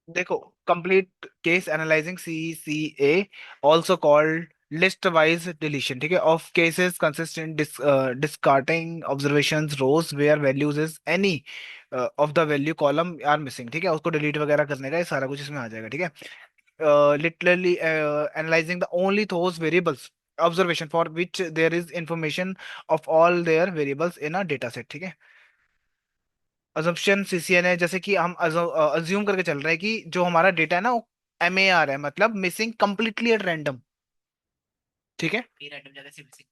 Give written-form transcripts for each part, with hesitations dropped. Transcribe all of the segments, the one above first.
देखो, complete case analysing, CCA, also called list wise deletion, ठीक है, of cases consistent discarding observations rows where values is any of the value column are missing, ठीक है, उसको delete वगैरह करने का ये सारा कुछ इसमें आ जाएगा, ठीक है। Literally analyzing the only those variables observation for which there is information of all their variables in a data set, ठीक है। अजम्पशन सीसीएन है, जैसे कि हम अज्यूम करके चल रहे हैं कि जो हमारा डेटा है ना वो MAR है, मतलब मिसिंग कंप्लीटली एट रैंडम, ठीक है,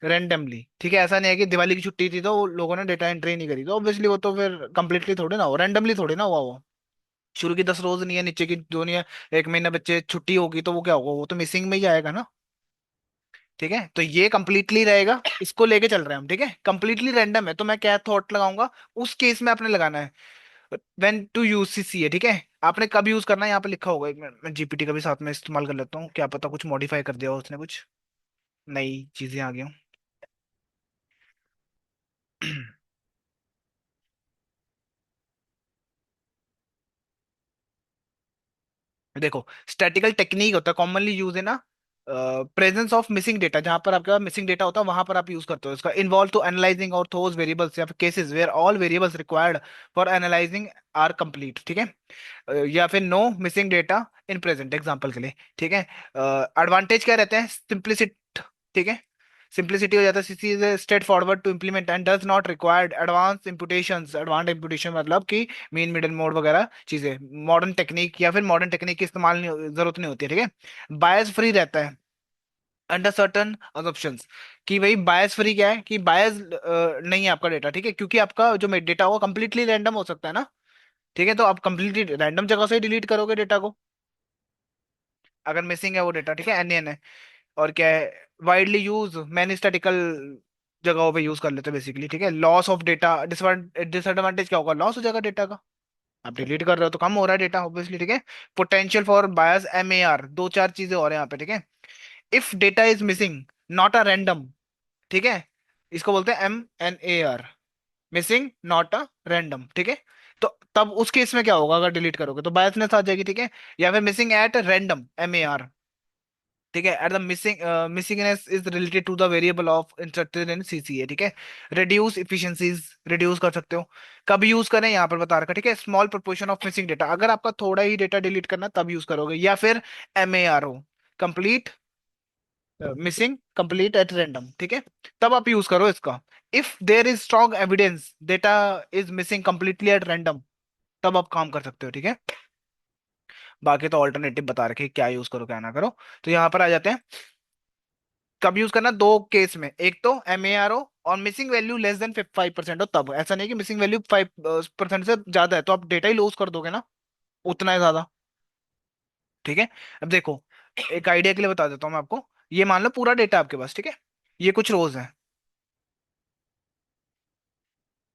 रैंडमली, ठीक है। ऐसा नहीं है कि दिवाली की छुट्टी थी तो वो लोगों ने डेटा एंट्री नहीं करी, तो ऑब्वियसली वो तो फिर कंप्लीटली थोड़ी ना हो, रैंडमली थोड़ी ना हुआ वो। शुरू की 10 रोज नहीं है, नीचे की दो नहीं है, एक महीने बच्चे छुट्टी होगी तो वो क्या होगा, वो तो मिसिंग में ही आएगा ना, ठीक है। तो ये कंप्लीटली रहेगा, इसको लेके चल रहे हैं हम, ठीक है। कंप्लीटली रैंडम है तो मैं क्या थॉट लगाऊंगा, उस केस में आपने लगाना है व्हेन टू यूज CCA, ठीक है। आपने कब यूज करना है यहाँ पे लिखा होगा, एक मिनट मैं GPT का भी साथ में इस्तेमाल कर लेता हूँ, क्या पता कुछ मॉडिफाई कर दिया हो उसने, कुछ नई चीजें आ गई हों। देखो, स्टैटिकल टेक्निक होता है, कॉमनली यूज है ना, प्रेजेंस ऑफ मिसिंग डेटा, जहां पर आपके पास मिसिंग डेटा होता है वहां पर आप यूज करते हो इसका। इन्वॉल्व टू एनालाइजिंग और थोज वेरिएबल्स या फिर cases where all variables required for analysing are complete, ठीक है। या फिर no missing data in present, example के लिए, ठीक है। एडवांटेज क्या रहते हैं, सिंप्लिसिटी, ठीक है, सिंप्लिसिटी हो जाता है, CC is straight forward to implement and does not required advance imputations, advance imputation मतलब कि मीन मिडल मोड वगैरह चीजें, मॉडर्न टेक्निक या फिर मॉडर्न टेक्निक की इस्तेमाल नहीं, जरूरत नहीं होती है, ठीक है। बायस फ्री रहता है अंडर सर्टन अजम्पशंस, कि भाई बायस फ्री क्या है, कि बायस नहीं है आपका डेटा, ठीक है, क्योंकि आपका जो डेटा होगा कंप्लीटली रैंडम हो सकता है ना, ठीक है। तो आप कंप्लीटली रैंडम जगह से ही डिलीट करोगे डेटा को, अगर मिसिंग है वो डेटा, ठीक है, NaN है। और क्या है, वाइडली यूज मैनी स्टैटिकल जगहों पे यूज कर लेते हैं बेसिकली, ठीक है। लॉस ऑफ डेटा, डिसएडवांटेज क्या होगा, लॉस हो जाएगा डेटा का, आप डिलीट कर रहे हो तो कम हो रहा है डेटा ऑब्वियसली, ठीक है। पोटेंशियल फॉर बायस MAR, दो चार चीजें और हैं यहाँ पे, ठीक है। If data is missing not a random, ठीक है, इसको बोलते हैं MNAR, missing not a random, ठीक है। तो तब उस केस में क्या होगा, अगर डिलीट करोगे तो बायसनेस आ जाएगी, ठीक है। या फिर मिसिंग एट रैंडम, MAR, ठीक है, at the missingness is related to the variable of instructed in CCA, ठीक है। रिड्यूस इफिशिएंसीज, रिड्यूस कर सकते हो, कब यूज करें यहाँ पर बता रखा, ठीक है। Small proportion of missing data, अगर आपका थोड़ा ही डेटा डिलीट करना तब यूज करोगे, या फिर MAR हो, complete missing complete at random, ठीक है, तब आप यूज करो इसका। If there is strong evidence data is missing completely at random, तब आप काम कर सकते हो, ठीक है। बाकी तो ऑल्टरनेटिव बता रखे क्या यूज करो क्या ना करो। तो यहाँ पर आ जाते हैं, कब यूज करना, दो केस में, एक तो MAR हो और मिसिंग वैल्यू लेस देन 5% हो, तब। ऐसा नहीं कि मिसिंग वैल्यू 5% से ज्यादा है तो आप डेटा ही लॉस कर दोगे ना, उतना है ज्यादा, ठीक है। अब देखो, एक आइडिया के लिए बता देता हूँ मैं आपको, ये मान लो पूरा डेटा आपके पास, ठीक है, ये कुछ रोज है,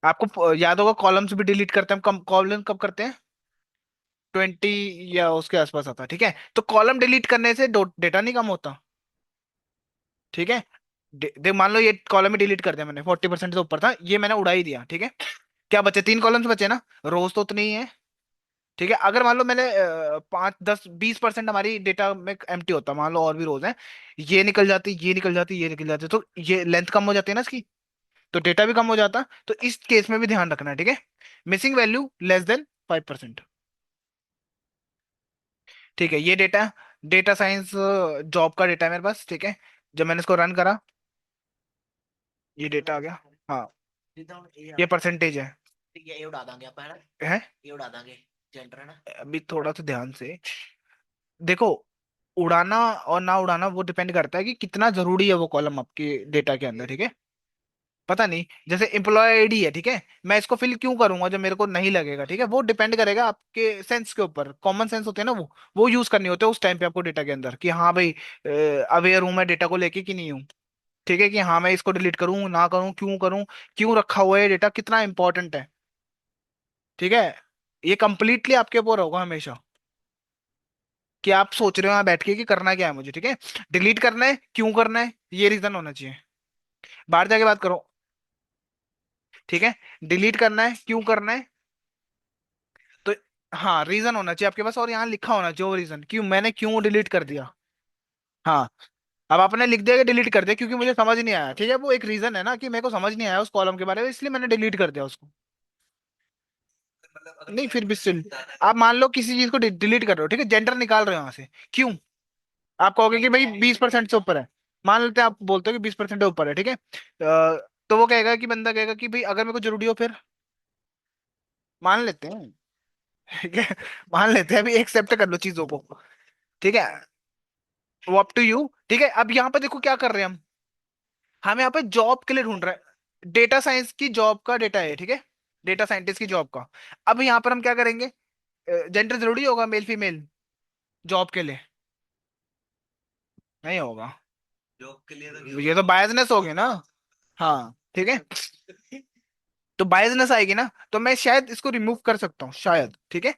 आपको याद होगा कॉलम्स भी डिलीट करते हैं हम, कॉलम कब करते हैं, 20 या उसके आसपास आता है, ठीक है। तो कॉलम डिलीट करने से डेटा नहीं कम होता, ठीक है। देख मान लो ये कॉलम ही डिलीट कर दिया मैंने, 40% से ऊपर था, ये मैंने उड़ा ही दिया, ठीक है। क्या बचे, 3 कॉलम्स बचे ना, रोज तो उतनी ही है, ठीक है। अगर मान लो मैंने 5 10 20% हमारी डेटा में एम्प्टी होता, मान लो और भी रोज हैं, ये निकल जाती, ये निकल जाती, ये निकल जाती, तो ये लेंथ कम हो जाती है ना इसकी, तो डेटा भी कम हो जाता। तो इस केस में भी ध्यान रखना है, ठीक है, मिसिंग वैल्यू लेस देन 5%, ठीक है। ये डेटा, डेटा साइंस जॉब का डेटा है मेरे पास, ठीक है। जब मैंने इसको रन करा, ये डेटा आ गया, हाँ, ये परसेंटेज है अभी थोड़ा सा ध्यान से देखो, उड़ाना और ना उड़ाना वो डिपेंड करता है कि कितना जरूरी है वो कॉलम आपके डेटा के अंदर, ठीक है। पता नहीं, जैसे एम्प्लॉय आईडी है, ठीक है, मैं इसको फिल क्यों करूंगा जब मेरे को नहीं लगेगा, ठीक है, वो डिपेंड करेगा आपके सेंस के ऊपर, कॉमन सेंस होते हैं ना वो यूज करने होते हैं उस टाइम पे आपको डेटा के अंदर, कि हाँ भाई अवेयर हूं मैं डेटा को लेके कि नहीं हूँ, ठीक है, कि हाँ मैं इसको डिलीट करूँ ना करूँ, क्यों करूँ, क्यों रखा हुआ है डेटा, कितना इंपॉर्टेंट है, ठीक है। ये कंप्लीटली आपके ऊपर होगा हमेशा, कि आप सोच रहे हो यहाँ बैठ के कि करना क्या है मुझे, ठीक है, डिलीट करना है, क्यों करना है, ये रीजन होना चाहिए, बाहर जाके बात करो, ठीक है। डिलीट करना है, क्यों करना है, तो हाँ रीजन होना चाहिए आपके पास, और यहाँ लिखा होना चाहिए वो रीजन, क्यों मैंने क्यों डिलीट कर दिया। हाँ। अब आपने लिख दिया कि डिलीट कर दिया क्योंकि मुझे समझ नहीं आया, ठीक है, वो एक रीजन है ना कि मेरे को समझ नहीं आया उस कॉलम के बारे में, इसलिए मैंने डिलीट कर दिया उसको। नहीं फिर भी स्टिल, आप मान लो किसी चीज को डिलीट कर रहे हो, ठीक है, जेंडर निकाल रहे हो यहाँ से, क्यों। आप कहोगे कि भाई 20% से ऊपर है, मान लेते हैं आप बोलते हो कि 20% से ऊपर है, ठीक है, तो वो कहेगा कि बंदा कहेगा कि भाई अगर मेरे को जरूरी हो फिर, मान लेते हैं, ठीक है, मान लेते हैं, अभी एक्सेप्ट कर लो चीजों को, ठीक है, वो अप टू यू, ठीक है। अब यहाँ पे देखो क्या कर रहे हैं हम यहाँ पे जॉब के लिए ढूंढ रहे हैं, डेटा साइंस की जॉब का डेटा है, ठीक है, डेटा साइंटिस्ट की जॉब का। अब यहाँ पर हम क्या करेंगे, जेंडर जरूरी होगा मेल फीमेल जॉब के लिए, नहीं होगा, जॉब के लिए ये तो बायसनेस होगी ना। हाँ ठीक है, तो बायसनेस आएगी ना, तो मैं शायद इसको रिमूव कर सकता हूँ शायद, ठीक है।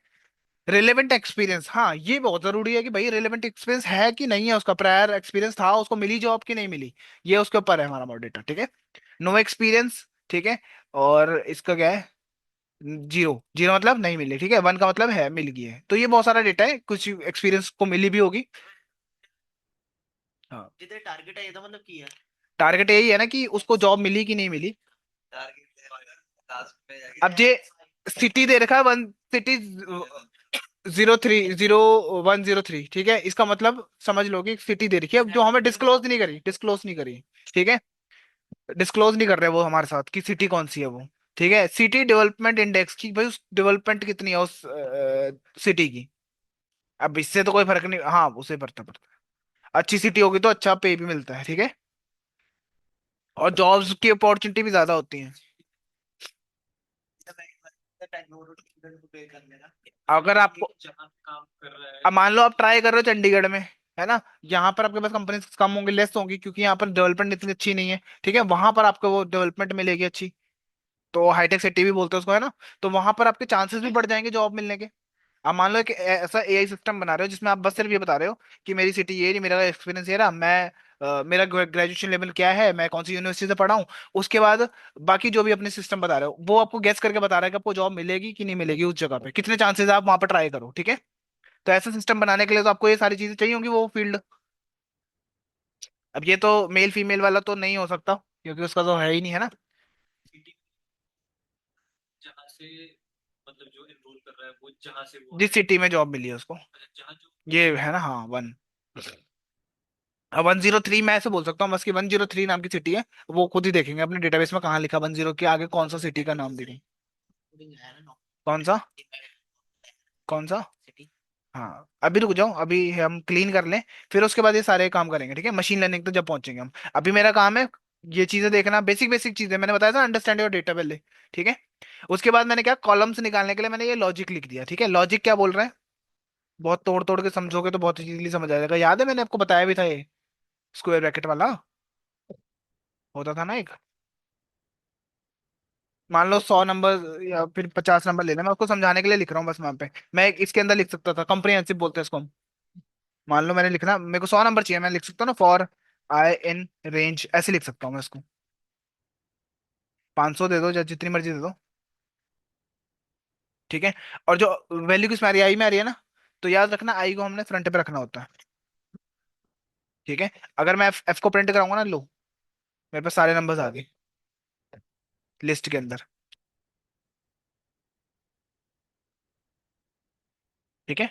रिलेवेंट एक्सपीरियंस, हाँ ये बहुत जरूरी है कि भाई रिलेवेंट एक्सपीरियंस है कि नहीं है, उसका प्रायर एक्सपीरियंस था, उसको मिली जॉब की नहीं मिली, ये उसके ऊपर है हमारा डेटा, ठीक है। नो एक्सपीरियंस, ठीक है, और इसका क्या है, जीरो, जीरो मतलब नहीं मिली, ठीक है, वन का मतलब है मिल गई है, तो ये बहुत सारा डेटा है, कुछ एक्सपीरियंस को मिली भी होगी। हाँ जितने टारगेट है ये तो मतलब की है। टारगेट यही है ना कि उसको जॉब मिली कि नहीं मिली। टारगेट टास्क पे जाके अब ये सिटी दे रखा है, वन सिटी 0300103, ठीक है, इसका मतलब समझ लो कि सिटी दे रखी है, अब जो हमें डिस्क्लोज नहीं करी, डिस्क्लोज नहीं करी, ठीक है, डिस्क्लोज नहीं कर रहे वो हमारे साथ कि सिटी कौन सी है वो, ठीक है, सिटी डेवलपमेंट इंडेक्स की, भाई उस डेवलपमेंट कितनी है उस सिटी की। अब इससे तो कोई फर्क नहीं, हाँ उसे पड़ता पड़ता है। अच्छी सिटी होगी तो अच्छा पे भी मिलता है, ठीक है, और जॉब्स की अपॉर्चुनिटी भी ज्यादा होती है। पे कर लेना। अगर आपको, जहाँ काम कर रहा है। अब मान लो आप ट्राई कर रहे हो चंडीगढ़ में, है ना, यहाँ पर आपके पास कंपनी कम होंगी, लेस होंगी, क्योंकि यहाँ पर डेवलपमेंट इतनी अच्छी नहीं है, ठीक है, वहां पर आपको वो डेवलपमेंट मिलेगी अच्छी, तो हाईटेक सिटी भी बोलते हैं उसको, है ना, तो वहां पर आपके चांसेस भी बढ़ जाएंगे जॉब मिलने के। आप मान लो कि ऐसा एआई सिस्टम बना रहे हो जिसमें आप बस सिर्फ ये बता रहे हो कि मेरी सिटी ये नहीं, मेरा एक्सपीरियंस ये रहा, मैं मेरा ग्रेजुएशन लेवल क्या है, मैं कौन सी यूनिवर्सिटी से पढ़ा हूँ, उसके बाद बाकी जो भी अपने सिस्टम बता रहे हो वो आपको गेस करके बता रहा है कि आपको जॉब मिलेगी कि नहीं मिलेगी उस जगह पे, कितने चांसेस आप वहां पर ट्राई करो, ठीक है। तो ऐसा सिस्टम बनाने के लिए तो आपको ये सारी चीजें चाहिए होंगी वो फील्ड। अब ये तो मेल फीमेल वाला तो नहीं हो सकता क्योंकि उसका तो है ही नहीं, है ना। सिटी जहाँ से मतलब जो एनरोल कर रहा है वो जहाँ से वो जिस सिटी में जॉब मिली है उसको, अच्छा, जहाँ जो ये है ना, हाँ वन, अब 103 मैं ऐसे बोल सकता हूँ बस कि 103 नाम की सिटी है, वो खुद ही देखेंगे अपने डेटाबेस में कहाँ लिखा 10 के आगे कौन सा सिटी का नाम देखेंगे। है ना कौन सा, कौन सा। सिटी। हाँ अभी रुक जाओ, अभी हम क्लीन कर लें, फिर उसके बाद ये सारे काम करेंगे, ठीक है, मशीन लर्निंग तो जब पहुंचेंगे हम। अभी मेरा काम है ये चीजें देखना, बेसिक बेसिक चीजें मैंने बताया था, अंडरस्टैंड योर डेटा पहले, ठीक है। उसके बाद मैंने क्या, कॉलम्स निकालने के लिए मैंने ये लॉजिक लिख दिया, ठीक है, लॉजिक क्या बोल रहा है, बहुत तोड़ तोड़ के समझोगे तो बहुत इजीली समझ आ जाएगा, याद है मैंने आपको बताया भी था ये स्क्वायर ब्रैकेट वाला होता था ना एक। मान लो 100 नंबर या फिर 50 नंबर लेना, मैं उसको समझाने के लिए लिख रहा हूँ बस वहां पे, मैं इसके अंदर लिख सकता था, कॉम्प्रिहेंसिव बोलते हैं इसको हम। मान लो मैंने लिखना, मेरे को 100 नंबर चाहिए, मैं लिख सकता हूँ ना, फॉर आई इन रेंज, ऐसे लिख सकता हूँ मैं इसको, 500 दे दो या जितनी मर्जी दे दो, ठीक है। और जो वैल्यू किस में आ रही है, आई में आ रही है ना, तो याद रखना आई को हमने फ्रंट पे रखना होता है, ठीक है। अगर मैं एफ को प्रिंट कराऊंगा ना, लो मेरे पास सारे नंबर्स आ गए लिस्ट के अंदर, ठीक है,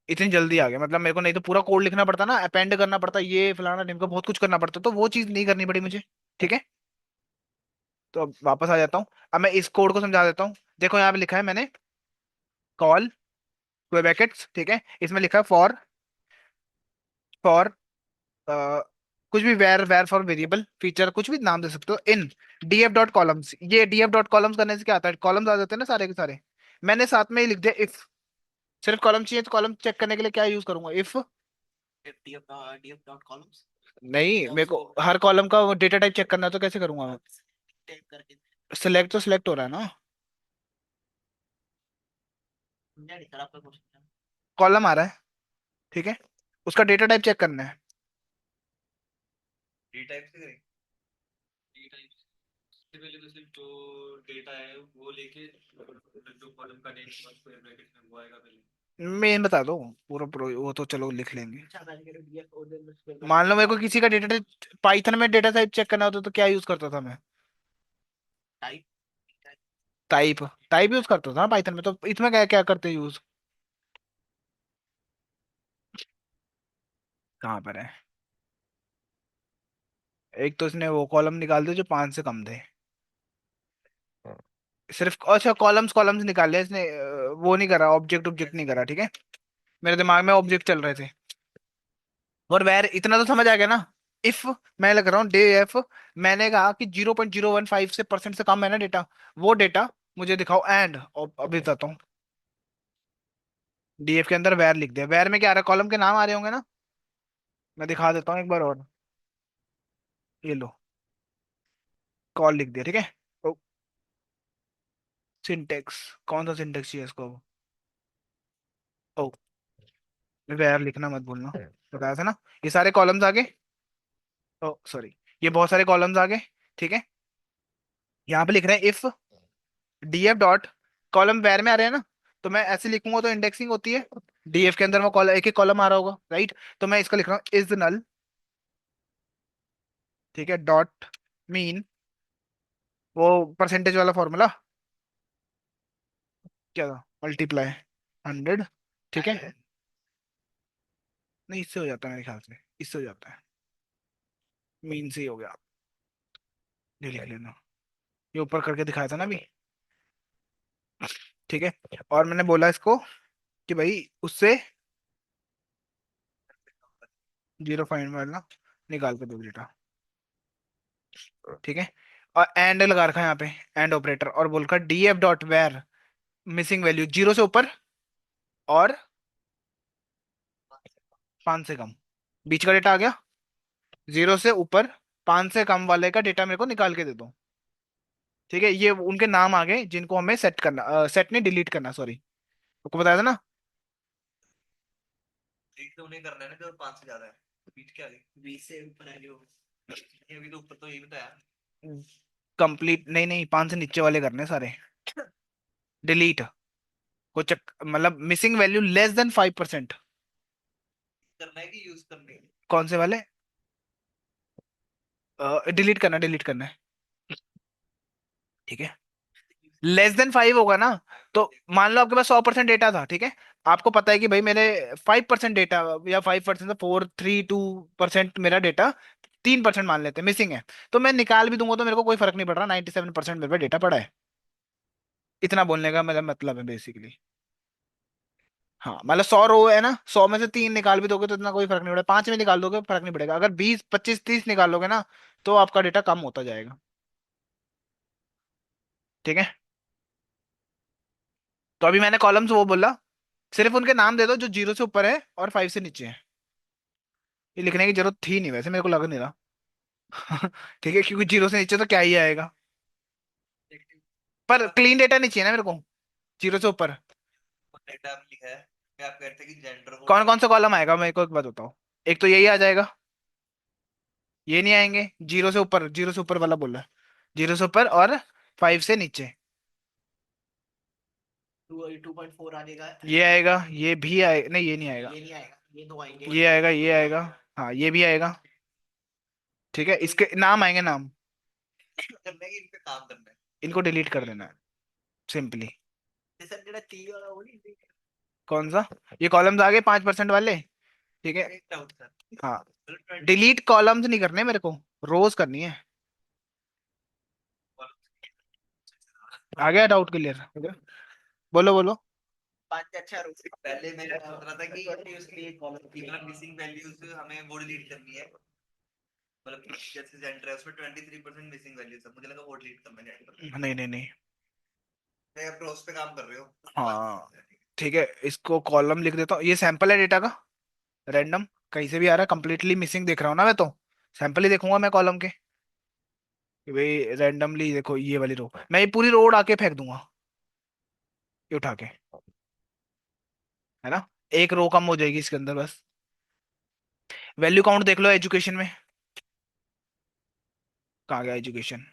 इतनी जल्दी आ गया, मतलब मेरे को नहीं तो पूरा कोड लिखना पड़ता ना, अपेंड करना पड़ता, ये फलाना ढिमका बहुत कुछ करना पड़ता, तो वो चीज नहीं करनी पड़ी मुझे, ठीक है। तो अब वापस आ जाता हूँ, अब मैं इस कोड को समझा देता हूँ, देखो यहाँ पे लिखा है मैंने, कॉल ब्रैकेट्स, ठीक है, इसमें लिखा है फॉर, फॉर कुछ भी, where where for variable feature, कुछ भी नाम दे सकते हो, इन डीएफ डॉट कॉलम्स, ये डीएफ डॉट कॉलम्स करने से क्या आता है, कॉलम्स आ जाते हैं ना सारे के सारे, मैंने साथ में ही लिख दिया इफ, सिर्फ कॉलम चाहिए तो कॉलम चेक करने के लिए क्या यूज करूंगा, इफ। डीएफ डॉट कॉलम्स नहीं या मेरे को उसको हर कॉलम का डेटा टाइप चेक करना है तो कैसे करूंगा मैं, टाइप करके सिलेक्ट तो सिलेक्ट हो रहा है ना, समझा नहीं सर आपका क्वेश्चन। कॉलम आ रहा है, ठीक है, उसका डेटा टाइप चेक करना है। डी टाइप से करें। डी टाइप पहले तो सिर्फ जो डेटा है वो लेके जो कॉलम का नेम होगा स्क्वायर ब्रैकेट में वो आएगा पहले। मेन बता दो। पूरा प्रो वो तो चलो लिख लेंगे। मान लो मेरे को किसी का डेटा, पाइथन में डेटा टाइप चेक करना होता तो क्या यूज करता था मैं? टाइप। टाइप यूज करता था ना पाइथन में, तो इसमें क्या क्या करते यूज? कहाँ पर है? एक तो इसने वो कॉलम निकाल दिए जो 5 से कम थे। सिर्फ अच्छा कॉलम्स कॉलम्स निकाल लिया इसने, वो नहीं करा, ऑब्जेक्ट ऑब्जेक्ट नहीं करा, ठीक है। मेरे दिमाग में ऑब्जेक्ट चल रहे थे। और वैर इतना तो समझ आ गया ना। इफ मैं लग रहा हूँ डे एफ, मैंने कहा कि 0.015 से परसेंट से कम है ना डेटा, वो डेटा मुझे दिखाओ एंड। अभी बताता हूँ। डीएफ के अंदर वैर लिख दिया। वैर में क्या आ रहा है? कॉलम के नाम आ रहे होंगे ना। मैं दिखा देता हूँ एक बार और। ये लो, कॉल लिख दिया, ठीक है। सिंटेक्स, कौन सा सिंटेक्स चाहिए इसको? ओ, वैर लिखना मत भूलना, बताया था ना। ये सारे कॉलम्स आ गए। ओ सॉरी, ये बहुत सारे कॉलम्स आ गए, ठीक है। यहाँ पे लिख रहे हैं if df dot, column where में आ रहे हैं ना, तो मैं ऐसे लिखूंगा तो इंडेक्सिंग होती है। डीएफ के अंदर वो कॉलम, एक एक कॉलम आ रहा होगा, राइट। तो मैं इसका लिख रहा हूँ इज नल, ठीक है, डॉट मीन, वो परसेंटेज वाला फॉर्मूला, क्या था, मल्टीप्लाई 100, ठीक है। नहीं, इससे हो जाता है मेरे ख्याल से, इससे हो जाता है। मीन से ही हो गया। ये लिख लेना, ये ऊपर करके दिखाया था ना अभी, ठीक है। और मैंने बोला इसको कि भाई उससे 0 फाइंड निकाल के दो डेटा, ठीक है। और एंड लगा रखा है यहाँ पे, एंड ऑपरेटर, और बोल रखा d f dot where missing value 0 से ऊपर और 5 से कम, बीच का डेटा आ गया। 0 से ऊपर 5 से कम वाले का डेटा मेरे को निकाल के दे दो, ठीक है। ये उनके नाम आ गए जिनको हमें सेट करना, सेट नहीं डिलीट करना, सॉरी, आपको बताया था ना। रीड तो उन्हें करना है ना जो 5 से ज्यादा है। बीट क्या है? 20 से ऊपर है जो, ये अभी तो ऊपर तो यही बताया। कंप्लीट नहीं नहीं, 5 से नीचे वाले करने सारे डिलीट। को चक मतलब मिसिंग वैल्यू लेस देन 5%। करना है कि यूज करने है? कौन से वाले? डिलीट करना, डिलीट करना है, ठीक है। लेस देन 5 होगा ना, तो मान लो आपके पास 100% डेटा था, ठीक है। आपको पता है कि भाई मेरे 5% डेटा, या 5% से 432% मेरा डेटा, 3% मान लेते हैं मिसिंग है, तो मैं निकाल भी दूंगा तो मेरे को कोई फर्क नहीं पड़ रहा, 97% मेरे पे डेटा पड़ा है। इतना बोलने का मेरा मतलब है बेसिकली। हाँ मतलब 100 रो है ना, 100 में से 3 निकाल भी दोगे तो इतना कोई फर्क नहीं पड़ेगा, 5 में निकाल दोगे फर्क नहीं पड़ेगा, अगर 20 25 30 निकाल लोगे ना, तो आपका डेटा कम होता जाएगा, ठीक है। तो अभी मैंने कॉलम्स वो बोला, सिर्फ उनके नाम दे दो जो 0 से ऊपर है और 5 से नीचे है। ये लिखने की जरूरत थी नहीं वैसे, मेरे को लग नहीं रहा ठीक है, क्योंकि 0 से नीचे तो क्या ही आएगा। पर क्लीन डेटा नहीं चाहिए ना मेरे को, 0 से ऊपर। डेटा लिखा है, मैं आप कहते हैं कि जेंडर हो। कौन कौन सा कॉलम आएगा मेरे को एक बात बताओ। एक तो यही आ जाएगा, ये नहीं आएंगे। 0 से ऊपर, 0 से ऊपर वाला बोला, 0 से ऊपर और 5 से नीचे। 2.4 आ जाएगा। ये आएगा, ये भी आएगा, नहीं ये नहीं आएगा, ये नहीं आएगा, ये दो आएंगे। ये आएगा, ये आएगा, हाँ ये भी आएगा, ठीक है। इसके नाम आएंगे, नाम। करना है कि इन पे काम करना है। इनको डिलीट कर देना है सिंपली। ये सर जेड़ा टी वाला वो नहीं। कौन सा? ये कॉलम्स आ गए 5% वाले, ठीक है। एक डाउट सर, हाँ, मतलब डिलीट कॉलम्स नहीं करने मेरे को, रोज करनी है। आ गया डाउट क्लियर? बोलो बोलो। 5 अच्छा रुक, पहले मैंने सोच रहा था कि उसके लिए कॉलम की मतलब मिसिंग वैल्यूज हमें वो डिलीट करनी है। मतलब जैसे जेंडर है उसमें 23% मिसिंग वैल्यूज है, मुझे लगा वो डिलीट करना है जेंडर। नहीं नहीं नहीं। मैं अपने उस पे काम कर रहे हो। हाँ ठीक है, इसको कॉलम लिख देता हूँ, ये सैंपल है डेटा का, रैंडम कहीं से भी आ रहा है, कंप्लीटली मिसिंग देख रहा हूँ ना मैं तो, सैंपल ही देखूंगा मैं कॉलम के, कि भाई रैंडमली देखो ये वाली रो, मैं ये पूरी रो उड़ा के फेंक दूंगा, ये उठा के, है ना। एक रो कम हो जाएगी इसके अंदर बस। वैल्यू काउंट देख लो एजुकेशन में, कहाँ गया एजुकेशन?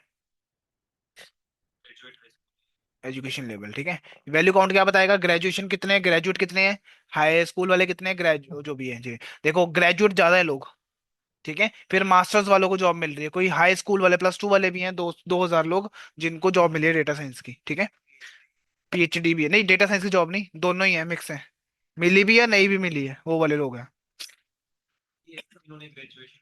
एजुकेशन लेवल, ठीक है। वैल्यू काउंट क्या बताएगा, ग्रेजुएशन कितने हैं, ग्रेजुएट कितने हैं, हाई स्कूल वाले कितने हैं, ग्रेजुएट जो भी है जी। देखो ग्रेजुएट ज्यादा है लोग, ठीक है। फिर मास्टर्स वालों को जॉब मिल रही है, कोई हाई स्कूल वाले प्लस टू वाले भी हैं, 2000 लोग जिनको जॉब मिली है डेटा साइंस की, ठीक है। पीएचडी भी है, नहीं डेटा साइंस की जॉब नहीं, दोनों ही है, मिक्स है। मिली भी है, नहीं भी मिली है, वो वाले लोग हैं। ये सब इन्होंने ग्रेजुएशन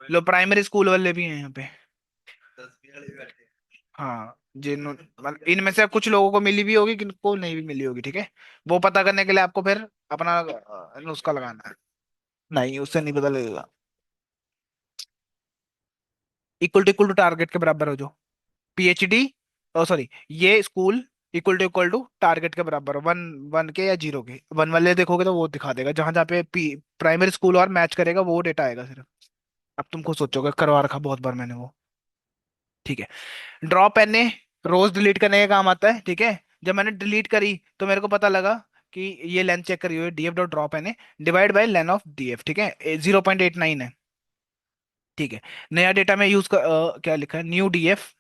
लो प्राइमरी स्कूल वाले भी हैं यहाँ पे। 10वीं वाले भी बैठे हैं। हाँ मतलब इनमें से कुछ लोगों को मिली भी होगी, किनको नहीं भी मिली होगी, ठीक है। वो पता करने के लिए आपको फिर अपना नुस्खा लगाना है। नहीं, उससे नहीं पता लगेगा। इक्वल टू टारगेट के बराबर हो जो, पीएचडी, ओ सॉरी, ये स्कूल इक्वल टू टारगेट के बराबर हो, वन, वन के या जीरो के। वन वाले देखोगे तो वो दिखा देगा, जहां जहाँ पे प्राइमरी स्कूल और मैच करेगा वो डेटा आएगा सिर्फ। अब तुम खुद सोचोगे, करवा रखा बहुत बार मैंने वो, ठीक है। Drop N A, rows delete करने का काम आता है, ठीक है। जब मैंने डिलीट करी तो मेरे को पता लगा कि ये लेंथ चेक करी हुई है, df dot drop N A divide by len of df, ठीक है, 0.89 है, ठीक है। नया डेटा में यूज कर, क्या लिखा है, new df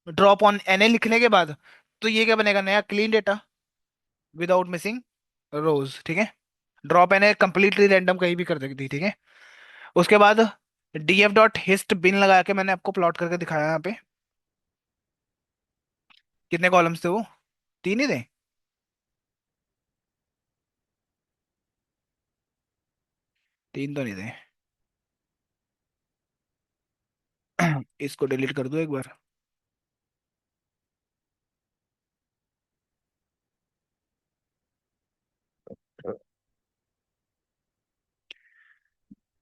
drop on N A लिखने के बाद, तो ये क्या बनेगा, नया clean data without missing rows, ठीक है। Drop N A completely random कहीं भी कर सकती थी, ठीक है। उसके बाद डीएफ डॉट हिस्ट बिन लगा के मैंने आपको प्लॉट करके दिखाया यहाँ पे। कितने कॉलम्स थे वो, तीन ही थे। तीन तो नहीं थे। इसको डिलीट कर दो एक बार।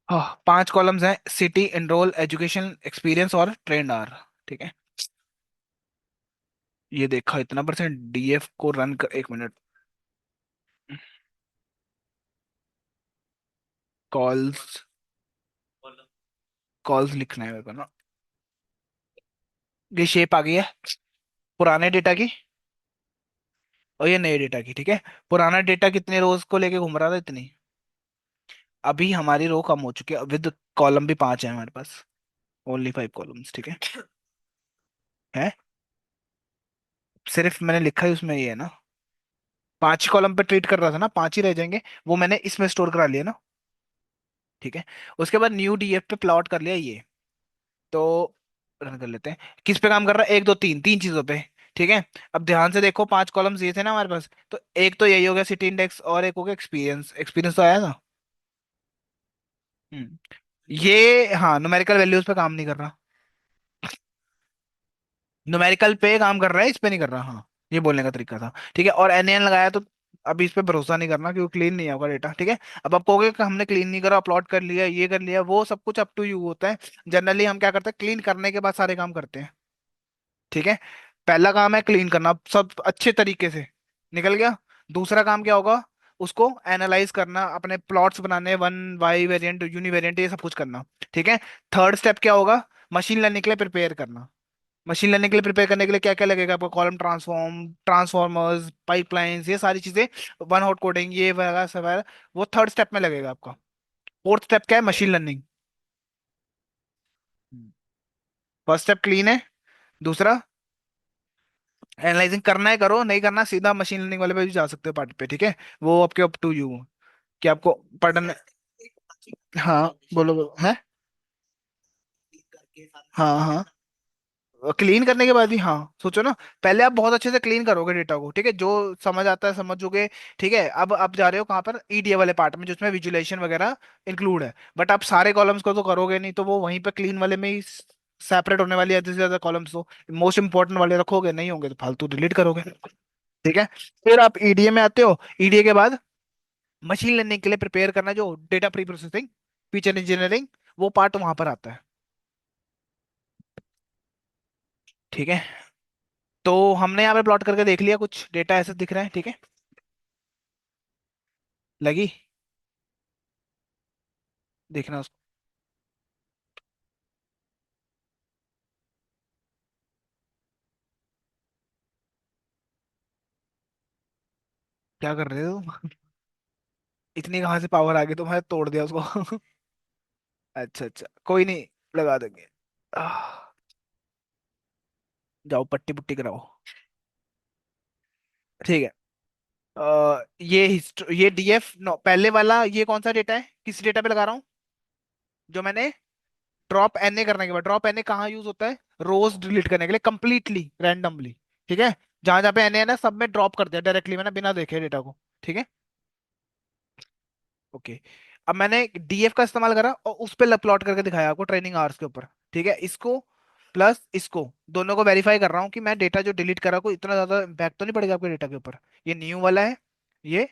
हाँ, पांच कॉलम्स हैं, सिटी, एनरोल, एजुकेशन, एक्सपीरियंस और ट्रेंड आर, ठीक है। ये देखा इतना परसेंट, डीएफ को रन कर, एक मिनट। कॉल्स, कॉल्स लिखना है मेरे को ना। ये शेप आ गई है पुराने डेटा की, और ये नए डेटा की, ठीक है। पुराना डेटा कितने रोज को लेके घूम रहा था, इतनी। अभी हमारी रो कम हो चुकी है, विद कॉलम भी पांच है हमारे पास, ओनली 5 कॉलम्स, ठीक है। है, सिर्फ मैंने लिखा है उसमें ये है ना, पांच ही कॉलम पे ट्रीट कर रहा था ना, पांच ही रह जाएंगे, वो मैंने इसमें स्टोर करा लिया ना, ठीक है। उसके बाद न्यू डीएफ पे प्लॉट कर लिया ये, तो रन कर लेते हैं। किस पे काम कर रहा है, एक दो तीन, तीन चीजों पे, ठीक है। अब ध्यान से देखो, पांच कॉलम्स ये थे ना हमारे पास, तो एक तो यही हो गया सिटी इंडेक्स, और एक हो गया एक्सपीरियंस, एक्सपीरियंस तो आया था। हम्म। ये हाँ, न्यूमेरिकल वैल्यूज पे काम नहीं कर रहा, न्यूमेरिकल पे काम कर रहा है, इस पे नहीं कर रहा, हाँ। ये बोलने का तरीका था, ठीक है। और एनएन लगाया तो अभी इस पे भरोसा नहीं करना, क्योंकि क्लीन नहीं होगा डेटा, ठीक है। अब आप कहोगे कि हमने क्लीन नहीं करा, अपलोड कर लिया, ये कर लिया, वो सब कुछ अप टू यू होता है। जनरली हम क्या करते हैं, क्लीन करने के बाद सारे काम करते हैं, ठीक है। पहला काम है क्लीन करना, सब अच्छे तरीके से निकल गया। दूसरा काम क्या होगा, उसको एनालाइज करना, अपने प्लॉट्स बनाने, वन वाई वेरिएंट, यूनिवेरिएंट, ये सब कुछ करना, ठीक है। थर्ड स्टेप क्या होगा, मशीन लर्निंग के लिए प्रिपेयर करना। मशीन लर्निंग के लिए प्रिपेयर करने के लिए क्या क्या लगेगा आपको, कॉलम ट्रांसफॉर्मर्स, पाइपलाइंस, ये सारी चीजें, वन हॉट कोडिंग, ये वगैरह सब है, वो थर्ड स्टेप में लगेगा आपका। फोर्थ स्टेप क्या है, machine learning. First step clean है, दूसरा एनालाइजिंग करना है करो, नहीं करना सीधा मशीन लर्निंग वाले पे भी जा सकते हो पार्ट पे, ठीक है। वो आपके अप टू यू, कि आपको पढ़ना। हाँ, बोलो बोलो है। हाँ हाँ, क्लीन करने के बाद ही, हाँ सोचो ना, पहले आप बहुत अच्छे से क्लीन करोगे डेटा को, ठीक है, जो समझ आता है समझोगे, ठीक है। अब आप जा रहे हो कहाँ पर, ईडीए वाले पार्ट में, जिसमें विजुअलाइजेशन वगैरह इंक्लूड है। बट आप सारे कॉलम्स को तो करोगे नहीं, तो वो वहीं पे क्लीन वाले में ही सेपरेट होने वाली है, आधे से ज्यादा कॉलम्स तो मोस्ट इंपॉर्टेंट वाले रखोगे, नहीं होंगे तो फालतू डिलीट करोगे, ठीक है। फिर आप ईडीए में आते हो, ईडीए के बाद मशीन लर्निंग के लिए प्रिपेयर करना, जो data pre processing, feature engineering, वो पार्ट वहां पर आता है, ठीक है। तो हमने यहाँ पे प्लॉट करके देख लिया, कुछ डेटा ऐसे दिख रहा है, ठीक है। लगी, देखना उसको। क्या कर रहे हो तुम? इतनी कहाँ से पावर आ गई तुम्हारे, तोड़ दिया उसको। अच्छा अच्छा, कोई नहीं, लगा देंगे। आह, जाओ पट्टी पुट्टी कराओ। ठीक है। ये डीएफ नो, पहले वाला ये कौन सा डेटा है, किस डेटा पे लगा रहा हूँ, जो मैंने ड्रॉप एनए करने के बाद, ड्रॉप एनए कहाँ यूज होता है, रोज डिलीट करने के लिए कंप्लीटली रैंडमली। ठीक है, जहां जहां पे एनए है ना, सब में ड्रॉप कर दिया डायरेक्टली मैंने, बिना देखे डेटा को। ठीक है। ओके। अब मैंने डीएफ का इस्तेमाल करा और उस पे प्लॉट करके दिखाया आपको ट्रेनिंग आवर्स के ऊपर। ठीक है, इसको प्लस इसको दोनों को वेरीफाई कर रहा हूँ कि मैं डेटा जो डिलीट करा को इतना ज्यादा इम्पैक्ट तो नहीं पड़ेगा आपके डेटा के ऊपर। ये न्यू वाला है, ये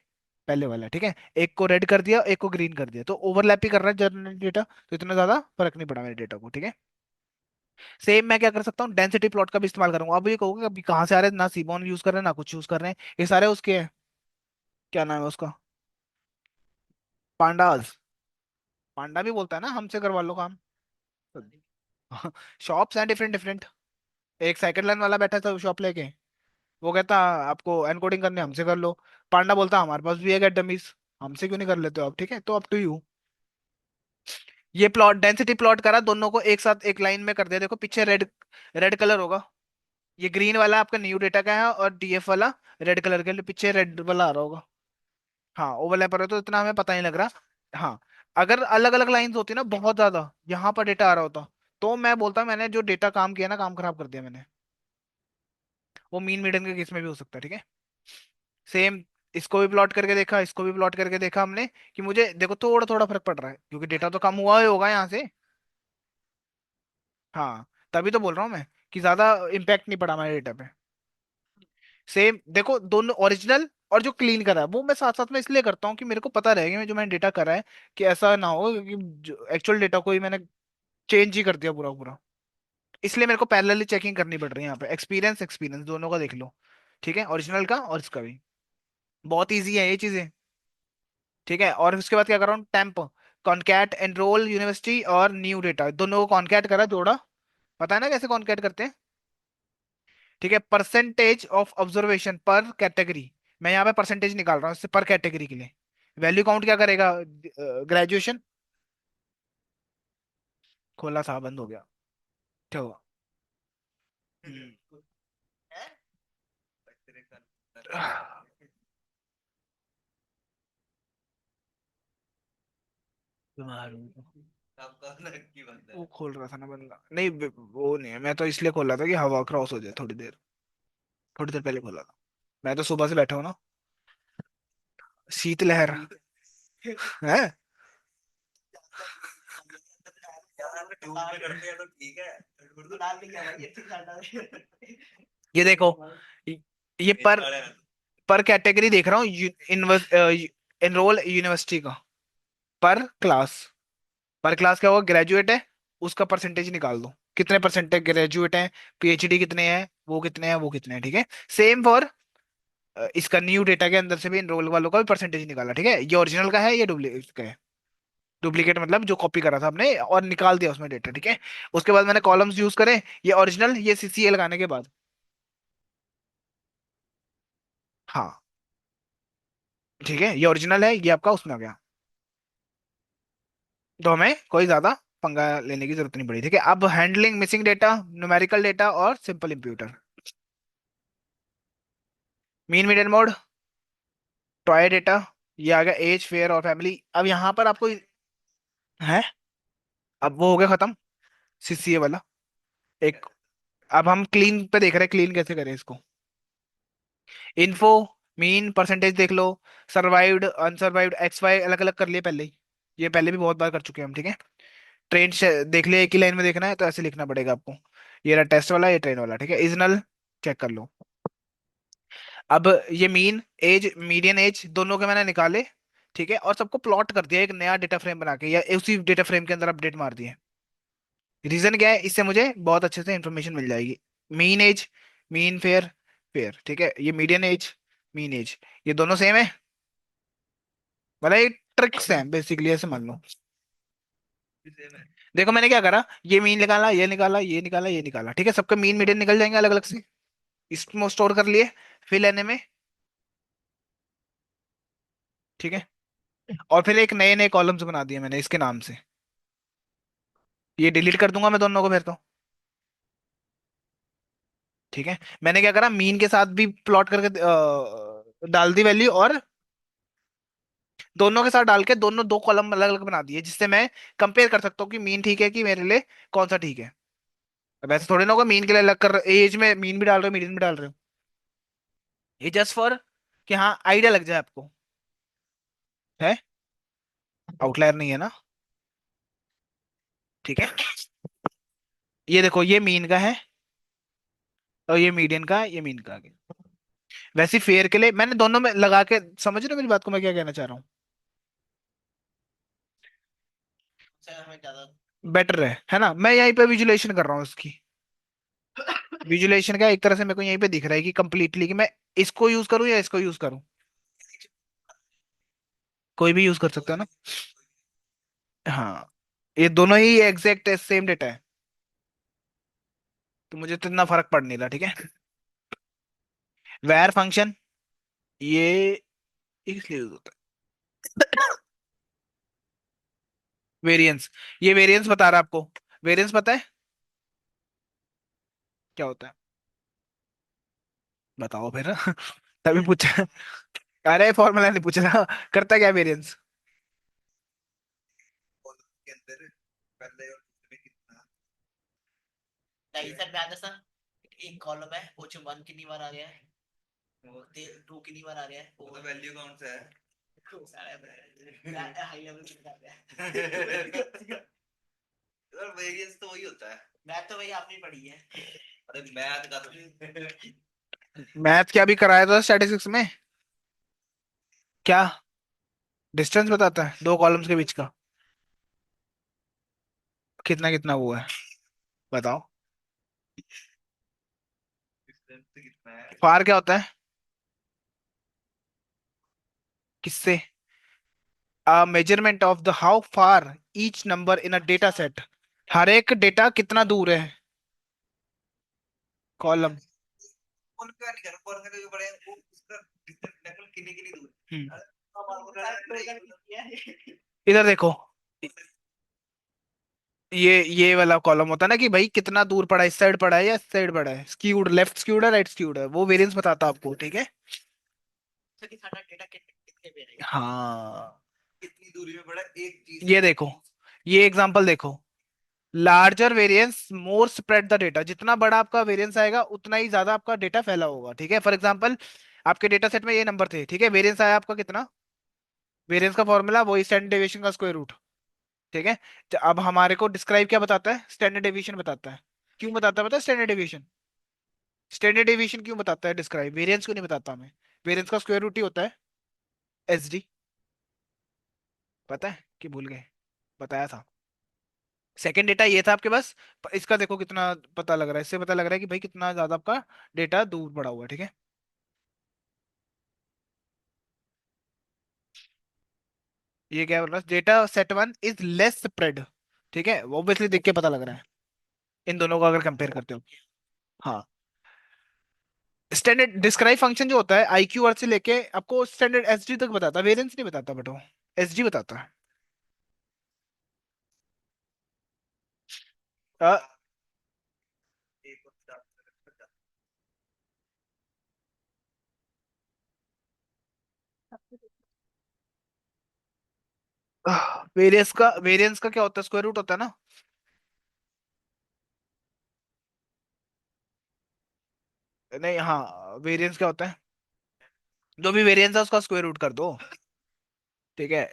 पहले वाला है। ठीक है, एक को रेड कर दिया, एक को ग्रीन कर दिया, तो ओवरलैप ही कर रहा है जर्नल डेटा, तो इतना ज्यादा फर्क नहीं पड़ा मेरे डेटा को। ठीक है। सेम मैं क्या कर सकता हूँ, डेंसिटी प्लॉट का भी इस्तेमाल करूंगा। अब ये कहोगे अभी कहाँ से आ रहे हैं, ना सीबॉन यूज कर रहे हैं ना कुछ यूज कर रहे हैं, ये सारे उसके हैं, क्या नाम है उसका, पांडाज। पांडा भी बोलता है ना, हमसे करवा लो काम। शॉप्स हैं डिफरेंट डिफरेंट। एक सेकंड लाइन वाला बैठा था शॉप लेके, वो कहता आपको एनकोडिंग करने हमसे कर लो। पांडा बोलता हमारे पास भी है गेट डमीज, हमसे क्यों नहीं कर लेते हो आप। ठीक है, तो अप टू यू। ये प्लॉट डेंसिटी प्लॉट करा, दोनों को एक साथ एक लाइन में कर दिया। देखो पीछे रेड, रेड कलर होगा, ये ग्रीन वाला आपका न्यू डेटा का है, और डीएफ वाला रेड कलर के लिए पीछे रेड वाला आ रहा होगा। हाँ ओवरलैप पर है तो इतना हमें पता नहीं लग रहा। हाँ, अगर अलग अलग लाइंस होती ना बहुत ज्यादा, यहाँ पर डेटा आ रहा होता, तो मैं बोलता मैंने जो डेटा काम किया ना, काम खराब कर दिया मैंने। वो मीन मीडियन के केस में भी हो सकता है। ठीक है। सेम, इसको भी प्लॉट करके देखा, इसको भी प्लॉट करके देखा हमने, कि मुझे देखो थोड़ा थोड़ा फर्क पड़ रहा है, क्योंकि डेटा तो कम हुआ ही होगा यहाँ से। हाँ, तभी तो बोल रहा हूँ मैं कि ज्यादा इम्पैक्ट नहीं पड़ा हमारे डेटा पे। सेम देखो, दोनों ओरिजिनल और जो क्लीन करा है वो मैं साथ साथ में इसलिए करता हूँ कि मेरे को पता रहेगा मैं जो मैंने डेटा करा है, कि ऐसा ना हो कि एक्चुअल डेटा को ही मैंने चेंज ही कर दिया पूरा पूरा। इसलिए मेरे को पैरेलली चेकिंग करनी पड़ रही है यहाँ पे, एक्सपीरियंस एक्सपीरियंस दोनों का देख लो। ठीक है, ओरिजिनल का और इसका भी। बहुत ईजी है ये चीजें। ठीक है, और उसके बाद क्या कर रहा हूँ, टेम्प कॉनकैट एनरोल यूनिवर्सिटी और न्यू डेटा दोनों को कॉनकैट करा, जोड़ा। पता है ना कैसे कॉनकैट करते हैं। ठीक है, परसेंटेज ऑफ ऑब्जर्वेशन पर कैटेगरी, मैं यहाँ पे परसेंटेज निकाल रहा हूँ इससे पर कैटेगरी के लिए। वैल्यू काउंट क्या करेगा, ग्रेजुएशन। खोला था बंद हो गया, क्या हुआ। हम्म। बीमार हूँ। वो खोल रहा था ना बंदा, नहीं वो नहीं है, मैं तो इसलिए खोल रहा था कि हवा क्रॉस हो जाए थोड़ी देर, थोड़ी देर पहले खोला था। मैं तो सुबह से बैठा हूँ ना। शीतलहर है। ये देखो, ये ये पर कैटेगरी देख रहा हूँ, एनरोल यूनिवर्सिटी का, पर क्लास। पर क्लास क्या होगा, ग्रेजुएट है, उसका परसेंटेज निकाल दो, कितने परसेंटेज ग्रेजुएट हैं, पीएचडी कितने हैं, वो कितने हैं, वो कितने हैं। ठीक है, सेम फॉर इसका न्यू डेटा के अंदर से भी एनरोल वालों का भी परसेंटेज निकाला। ठीक है, ये ओरिजिनल का है, ये डुप्लीकेट का है। डुप्लीकेट मतलब जो कॉपी करा था आपने और निकाल दिया उसमें डेटा। ठीक है, उसके बाद मैंने कॉलम्स यूज करे, ये ओरिजिनल, ये सीसीए लगाने के बाद। हाँ, ठीक है, ये ओरिजिनल है, ये आपका उसमें आ गया। तो हमें कोई ज्यादा पंगा लेने की जरूरत नहीं पड़ी। ठीक है, अब handling missing data, numerical data और simple imputer. Mean median mode, toy data, ये आ गया एज फेयर और फैमिली। अब यहाँ पर आपको है, अब वो हो गया खत्म, सीसीए वाला। एक, अब हम क्लीन पे देख रहे हैं, क्लीन कैसे करें इसको। इन्फो, मीन परसेंटेज देख लो, सर्वाइव्ड अनसर्वाइव्ड एक्स वाई अलग अलग कर लिए पहले ही, ये पहले भी बहुत बार कर चुके हैं हम। ठीक है, ट्रेन देख लिया, एक ही लाइन में देखना है तो ऐसे लिखना पड़ेगा आपको। ये रहा टेस्ट वाला, ये ट्रेन वाला। ठीक है, इजनल चेक कर लो। अब ये मीन एज मीडियन एज दोनों के मैंने निकाले। ठीक है, और सबको प्लॉट कर दिया एक नया डेटा फ्रेम बना के, या उसी डेटा फ्रेम के अंदर अपडेट मार दिए। रीजन क्या है, इससे मुझे बहुत अच्छे से इंफॉर्मेशन मिल जाएगी। Mean age, mean fare, fare. ठीक है, ये मीडियन एज, मीन एज, ये दोनों सेम है, मतलब ये ट्रिक्स हैं बेसिकली, ऐसे मान लो। देखो मैंने क्या करा, ये मीन निकाला, ये निकाला, ये निकाला, ये निकाला। ठीक है, सबके मीन मीडियन निकल जाएंगे अलग अलग से, इसमें स्टोर कर लिए, फिर लेने में। ठीक है, और फिर एक नए नए कॉलम्स बना दिए मैंने इसके नाम से। ये डिलीट कर दूंगा मैं दोनों को फिर तो। ठीक है, मैंने क्या करा, मीन के साथ भी प्लॉट करके डाल दी वैल्यू, और दोनों के साथ डाल के दोनों दो कॉलम अलग अलग बना दिए, जिससे मैं कंपेयर कर सकता हूँ कि मीन ठीक है कि मेरे लिए कौन सा ठीक है। अब ऐसे थोड़ी ना होगा मीन के लिए अलग कर, एज में मीन भी डाल रहे हो, मीडियन भी डाल रहे हो। ये जस्ट फॉर कि हाँ आइडिया लग जाए आपको। है, आउटलायर नहीं है ना। ठीक है, ये देखो ये मीन का है, और ये मीडियन का है, ये मीन का है। वैसे फेयर के लिए मैंने दोनों में लगा के, समझ रहे हो मेरी बात को, मैं क्या कहना चाह रहा हूँ। अच्छा हमें ज्यादा। बेटर है ना, मैं यहीं पे विजुलेशन कर रहा हूँ इसकी। विजुलेशन का एक तरह से मेरे को यहीं पे दिख रहा है कि कंप्लीटली कि मैं इसको यूज करूँ या इसको यूज करूँ। कोई भी यूज कर सकता है ना। हाँ, ये दोनों ही एग्जैक्ट सेम डेटा है, तो मुझे तो इतना फर्क पड़ नहीं रहा। ठीक है, वैर फंक्शन, ये इसलिए यूज होता है। वेरिएंस, ये वेरिएंस बता रहा है आपको। वेरिएंस पता है क्या होता है? बताओ फिर। तभी पूछा। अरे फॉर्मूला नहीं पूछ रहा, करता क्या वेरिएंस। के अंदर पहले और दूसरे में कितना राइट साइड में आता सर, एक कॉलम है वो जो 1 कितनी बार आ रहा है, वो 2 कितनी बार आ रहा है, वो वैल्यू कौन सा है, वो सारा हाई लेवल पे आता है। यार वेरिएंस तो वही होता है, मैथ तो वही आपने पढ़ी है। अरे मैथ का तो मैथ क्या भी कराया था स्टैटिस्टिक्स में? क्या डिस्टेंस बताता है दो कॉलम्स के बीच का, कितना कितना वो है, बताओ। डिस्टेंस कितना है। फार क्या होता है? किससे? A measurement of the how far each number in a data set, हर एक डेटा कितना दूर है, कॉलम। कौन का नहीं कर कौन का जो बड़े वो उसका डिस्टेंस लेवल कितने कितनी दूर हम्म, है। अब आप बता इधर देखो, ये वाला कॉलम होता है ना कि भाई कितना दूर पड़ा है, इस साइड पड़ा है या इस साइड पड़ा है, स्क्यूड लेफ्ट स्क्यूड है राइट स्क्यूड है, वो वेरिएंस बताता है आपको। ठीक है, कि साਡਾ डेटा कितने पे रहेगा, हाँ। कितनी दूरी में पड़ा है एक चीज ये से। देखो, ये एग्जांपल देखो, larger variance more spread the data, जितना बड़ा आपका वेरिएंस आएगा उतना ही ज्यादा आपका डेटा फैला होगा। ठीक है, फॉर एग्जांपल आपके डेटा सेट में ये नंबर थे, ठीक है, वेरिएंस आया आपका कितना, वेरिएंस का फॉर्मूला वही स्टैंडर्ड डेविएशन का स्क्वायर रूट। ठीक है, तो अब हमारे को डिस्क्राइब क्या बताता है, स्टैंडर्ड डेविएशन बताता है। क्यों बताता है, पता है स्टैंडर्ड डेविएशन? स्टैंडर्ड डेविएशन क्यों बताता है डिस्क्राइब, वेरिएंस क्यों नहीं बताता हमें? वेरिएंस का स्क्वायर रूट ही होता है एसडी। पता है कि भूल गए? बताया था। सेकंड डेटा ये था आपके पास, इसका देखो कितना पता लग रहा है, इससे पता लग रहा है कि भाई कितना ज्यादा आपका डेटा दूर पड़ा हुआ है। ठीक है, ये क्या बोल रहा है, data set one is less spread. ठीक है, वो ऑब्वियसली देख के पता लग रहा है इन दोनों को अगर कंपेयर करते हो। हाँ, स्टैंडर्ड डिस्क्राइब फंक्शन जो होता है आईक्यू वर्ड से लेके आपको स्टैंडर्ड एसडी तक बताता है, वेरिएंस नहीं बताता, बट वो एसडी बताता है। एक और वेरिएंस का क्या होता है, स्क्वायर रूट होता है ना। नहीं, हाँ, वेरिएंस क्या होता है, जो भी वेरिएंस है उसका स्क्वायर रूट कर दो। ठीक है,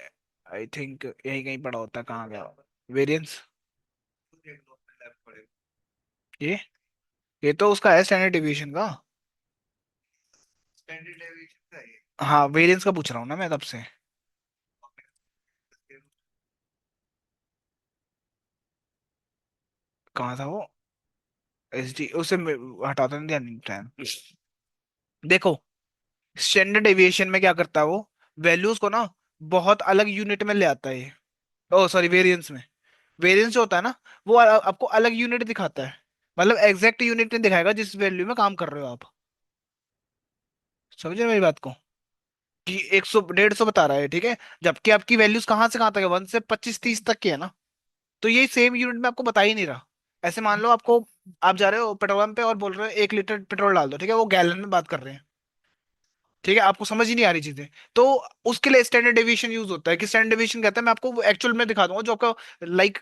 आई थिंक यही कहीं पड़ा होता है, कहाँ गया वेरिएंस। देख लो अपने लैब पड़े ये ये तो उसका है स्टैंडर्ड डिवीजन का। स्टैंडर्ड डेविएशन का है हाँ, वेरिएंस का पूछ रहा हूँ ना मैं तब से। ये। कहाँ था वो, एस डी उसे हटाता नहीं दिया नहीं टाइम। देखो, स्टैंडर्ड डेविएशन में क्या करता है वो, वैल्यूज को ना बहुत अलग यूनिट में ले आता है ये। ओ सॉरी, वेरिएंस में, वेरिएंस जो होता है ना वो आपको अलग यूनिट दिखाता है, मतलब एग्जैक्ट यूनिट नहीं दिखाएगा जिस वैल्यू में काम कर रहे हो आप। समझे मेरी बात को, कि 100 150 बता रहा है, ठीक है, जबकि आपकी वैल्यूज कहाँ से कहाँ तक है, 1 से 25 30 तक की है ना, तो ये सेम यूनिट में आपको बता ही नहीं रहा। ऐसे मान लो आपको, आप जा रहे हो पेट्रोल पंप पे और बोल रहे हो 1 लीटर पेट्रोल डाल दो, ठीक है, वो गैलन में बात कर रहे हैं, ठीक है, आपको समझ ही नहीं आ रही चीजें। तो उसके लिए स्टैंडर्ड डेविएशन यूज होता है, कि स्टैंडर्ड डेविएशन कहता है, मैं आपको एक्चुअल में दिखा दूंगा जो आपका लाइक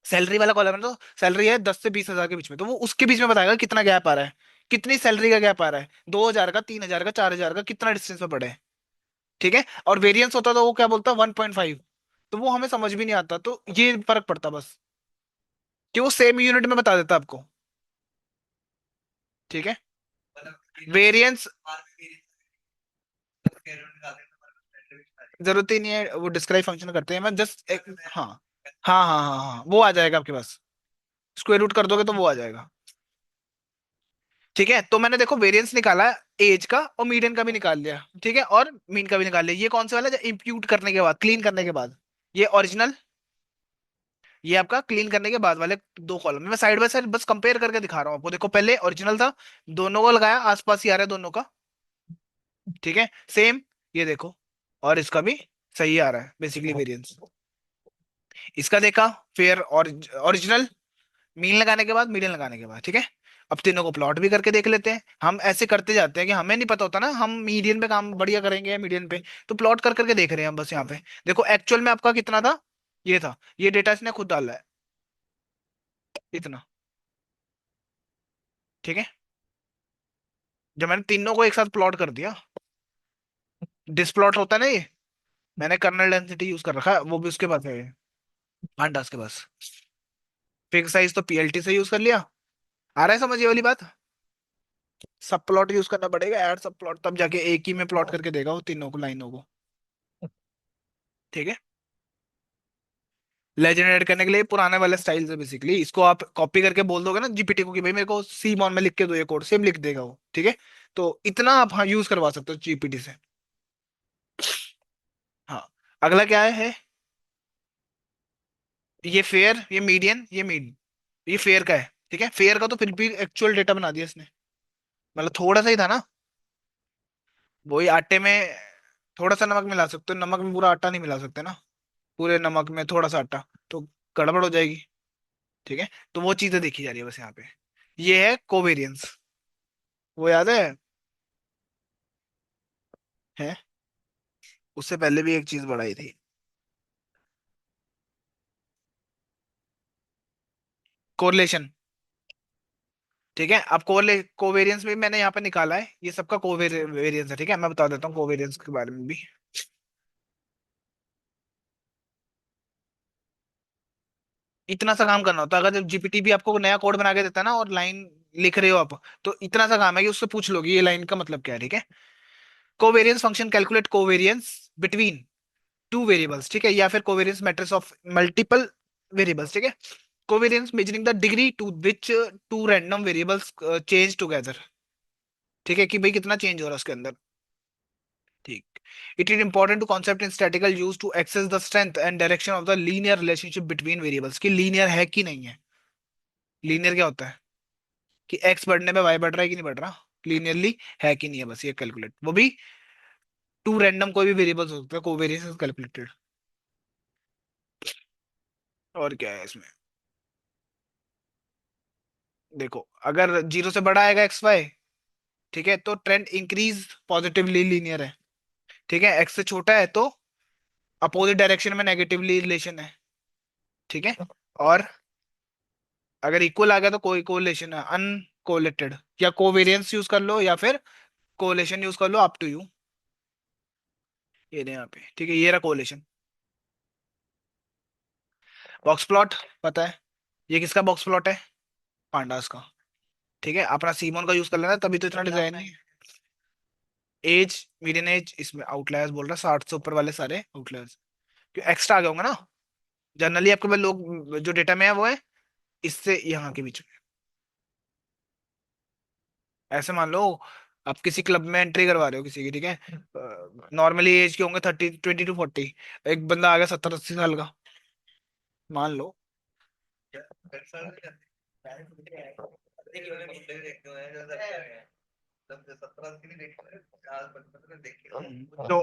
सैलरी वाला कॉलम है, तो सैलरी है 10 से 20 हजार के बीच में, तो वो उसके बीच में बताएगा कितना गैप आ रहा है, कितनी सैलरी का गैप आ रहा है, 2 हजार का, 3 हजार का, 4 हजार का, कितना डिस्टेंस में पड़े हैं, ठीक है। और वेरिएंस होता तो वो क्या बोलता, 1.5। तो वो हमें समझ भी नहीं आता, तो ये फर्क पड़ता बस, कि वो सेम यूनिट में बता देता आपको, ठीक है। मतलब ये जो वेरिएंस बार में मेरी कैरोट निकालते हैं तो हमारे पास सैंडविच आ जाएगी। जरूरत ही नहीं है, वो डिस्क्राइब फंक्शन करते हैं, मैं जस्ट एक, अगर मैं हाँ हाँ हाँ हाँ हाँ, वो आ जाएगा आपके पास, स्क्वायर रूट कर दोगे तो वो आ जाएगा, ठीक है। तो मैंने देखो वेरिएंस निकाला, एज का और मीडियन का भी निकाल लिया, ठीक है, और मीन का भी निकाल लिया। ये कौन से वाला है, इंप्यूट करने के बाद, क्लीन करने के बाद, ये ओरिजिनल, ये आपका क्लीन करने के बाद वाले 2 कॉलम, मैं साइड बाय साइड बस कंपेयर करके दिखा रहा हूँ आपको। देखो पहले ओरिजिनल था, दोनों को लगाया, आसपास ही आ रहा है दोनों का, ठीक है, सेम, ये देखो, और इसका भी सही आ रहा है बेसिकली वेरिएंस। इसका देखा, फिर ओरिजिनल, मीन लगाने के बाद, मीडियन लगाने के बाद, ठीक है। अब तीनों को प्लॉट भी करके देख लेते हैं, हम ऐसे करते जाते हैं कि हमें नहीं पता होता ना हम मीडियन पे काम बढ़िया करेंगे या मीडियन पे, तो प्लॉट कर करके देख रहे हैं हम बस यहाँ पे। देखो एक्चुअल में आपका कितना था, ये था, ये डेटा इसने खुद डाला है, इतना, ठीक है। जब मैंने तीनों को एक साथ प्लॉट कर दिया, डिसप्लॉट होता है ना ये, मैंने कर्नल डेंसिटी यूज कर रखा है, वो भी उसके पास है, पांडास के पास। फिक्स साइज तो पीएलटी से यूज कर लिया, आ रहा है समझ ये वाली बात। सब प्लॉट यूज करना पड़ेगा, ऐड सब प्लॉट, तब जाके एक ही में प्लॉट करके देगा वो तीनों को, लाइनों को, ठीक है। लेजेंड ऐड करने के लिए पुराने वाले स्टाइल से बेसिकली, इसको आप कॉपी करके बोल दोगे ना जीपीटी को कि भाई मेरे को सी मॉन में लिख के दो ये कोड, सेम लिख देगा वो, ठीक है। तो इतना आप हाँ यूज करवा सकते हो जीपीटी से। हाँ, अगला क्या है, ये फेयर, ये मीडियन, ये मीन, ये फेयर का है, ठीक है। फेयर का तो फिर भी एक्चुअल डेटा बना दिया इसने, मतलब थोड़ा सा ही था ना, वही आटे में थोड़ा सा नमक मिला सकते हो, नमक में पूरा आटा नहीं मिला सकते ना, पूरे नमक में थोड़ा सा आटा, तो गड़बड़ हो जाएगी, ठीक है। तो वो चीजें देखी जा रही है बस यहाँ पे। ये है कोवेरियंस, वो याद है उससे पहले भी एक चीज बढ़ाई थी, कोरिलेशन, ठीक है। अब कोवेरियंस भी मैंने यहाँ पे निकाला है, ये सबका कोवेरियंस है, ठीक है, मैं बता देता हूँ कोवेरियंस के बारे में भी। इतना सा काम करना होता है, अगर जब जीपीटी भी आपको नया कोड बना के देता है ना और लाइन लिख रहे हो आप, तो इतना सा काम है कि उससे पूछ लोगे ये लाइन का मतलब क्या है, ठीक है। Covariance function calculate covariance between two variables, ठीक है, या फिर covariance matrix of multiple variables, ठीक है। Covariance measuring the degree to which two random variables change together, ठीक है, कि भाई कितना चेंज हो रहा है उसके अंदर, ठीक। It is important to concept in statical use to access the strength and direction of the linear relationship between variables, कि लीनियर है कि नहीं है। लीनियर क्या होता है, कि एक्स बढ़ने पे वाई बढ़ रहा है कि नहीं बढ़ रहा, लीनियरली है कि नहीं है, बस ये कैलकुलेट, वो भी टू रैंडम कोई भी वेरिएबल्स हो सकता है, कोवेरियंस कैलकुलेटेड। और क्या है इसमें, देखो अगर 0 से बड़ा आएगा एक्स वाई, ठीक है, तो ट्रेंड इंक्रीज पॉजिटिवली लीनियर है, ठीक है। एक्स से छोटा है तो अपोजिट डायरेक्शन में नेगेटिवली रिलेशन है, ठीक है। और अगर इक्वल आ गया तो कोई कोरिलेशन है, अनकोलेटेड, या कोवेरियंस यूज कर लो या फिर कोलेशन यूज कर लो, अप टू यू। ये रहे यहाँ पे, ठीक है, ये रहा कोलेशन। बॉक्स प्लॉट पता है, ये किसका बॉक्स प्लॉट है, पांडास का, ठीक है। अपना सीमोन का यूज कर लेना, तभी तो इतना डिजाइन नहीं। एज, मीडियन एज, इसमें आउटलायर्स बोल रहा है, 60 से ऊपर वाले सारे आउटलायर्स, क्यों एक्स्ट्रा आ गए होंगे ना, जनरली आपके पास लोग जो डेटा में है वो है इससे यहाँ के बीच में। ऐसे मान लो आप किसी क्लब में एंट्री करवा रहे हो किसी की, ठीक है, नॉर्मली एज के होंगे 30, 20 to 40, एक बंदा आ गया 70 80 साल का, मान लो। क्या कर सकते हैं? देखिए मैंने मुंडे भी देखे हुए हैं जो 70 हैं, मतलब जो 17 की भी देखे हुए हैं, 50 55 देखे हुए हैं। तो